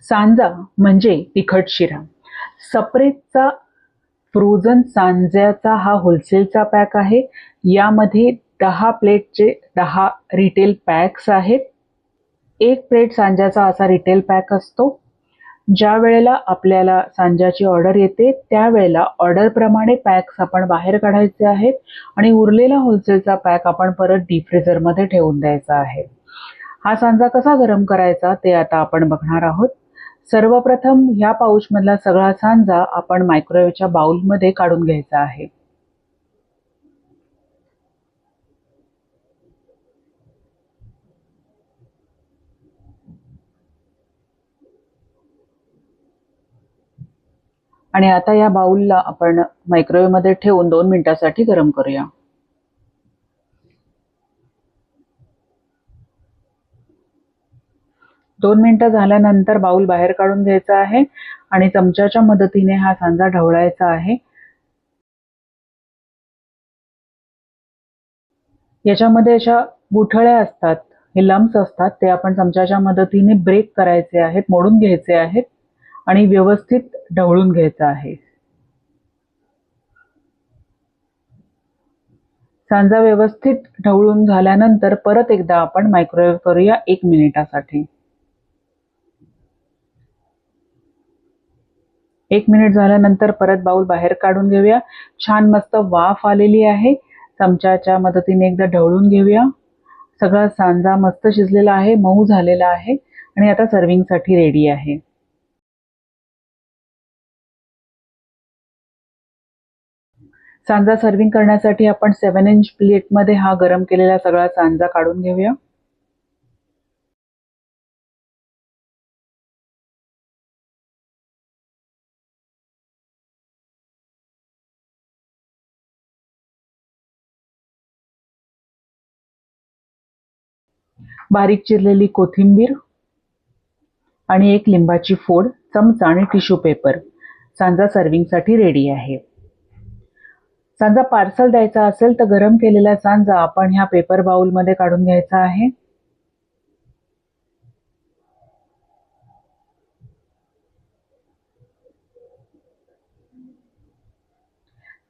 सांजा म्हणजे तिखट शिरा. सप्रेचा फ्रोझन सांज्याचा हा होलसेलचा पॅक आहे. यामध्ये 10 प्लेटचे 10 रिटेल पॅक्स आहेत. 1 प्लेट सांज्याचा असा रिटेल पॅक असतो. ज्या वेळेला आपल्याला सांज्याची ऑर्डर येते त्यावेळेला ऑर्डरप्रमाणे पॅक्स आपण बाहेर काढायचे आहेत आणि उरलेला होलसेलचा पॅक आपण परत डीप फ्रीझरमध्ये ठेवून द्यायचा आहे. हा सांजा कसा गरम करायचा ते आता आपण बघणार आहोत. सर्वप्रथम ह्या पाऊचमधला सगळा सांजा आपण मायक्रोवेव्हच्या बाउलमध्ये काढून घ्यायचा आहे. आणि आता या बाउलला आपण मायक्रोवेव्हमध्ये ठेवून 2 मिनिटांसाठी गरम करूया. दोन मिनिटं झाल्यानंतर बाउल बाहेर काढून घ्यायचा आहे आणि चमच्याच्या मदतीने हा सांजा ढवळायचा आहे. याच्यामध्ये अशा गुठळ्या असतात, हे लम्प्स असतात, ते आपण चमच्याच्या मदतीने ब्रेक करायचे आहेत, मोडून घ्यायचे आहेत आणि व्यवस्थित ढवळून घ्यायचं आहे. सांजा व्यवस्थित ढवळून झाल्यानंतर परत एकदा आपण मायक्रोवेव्ह करूया 1 मिनिटासाठी. 1 मिनिट झाल्यानंतर परत बाउल बाहेर काढून घेऊया. छान मस्त वाफ आलेली आहे. चमच्याच्या मदतीने एकदा ढवळून घेऊया. सगळा सांजा मस्त शिजलेला आहे, मऊ झालेला आहे आणि आता सर्विंगसाठी रेडी आहे. सांजा सर्विंग करण्यासाठी आपण 7 इंच प्लेटमध्ये हा गरम केलेला सगळा सांजा काढून घेऊया. बारीक चिरलेली कोथिंबीर आणि 1 लिंबाची फोड, चमचा आणि टिश्यू पेपर. सांजा सर्विंगसाठी रेडी आहे. सांजा पार्सल द्यायचा असेल तर गरम केलेला सांजा आपण ह्या पेपर बाउलमध्ये काढून घ्यायचा आहे.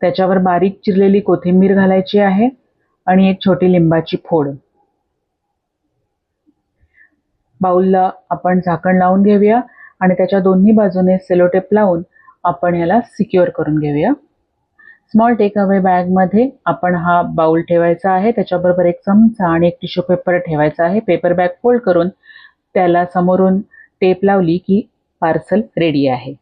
त्याच्यावर बारीक चिरलेली कोथिंबीर घालायची आहे आणि 1 छोटी लिंबाची फोड. बाउलला आपण झाकण लावून घेऊया आणि त्याच्या दोन्ही बाजूने सेलो टेप लावून आपण याला सिक्युअर करून घेऊया. स्मॉल टेक अवे बॅगमध्ये आपण हा बाउल ठेवायचा आहे. त्याच्याबरोबर 1 चमचा आणि 1 टिश्यू पेपर ठेवायचा आहे. पेपर बॅग फोल्ड करून त्याला समोरून टेप लावली की पार्सल रेडी आहे.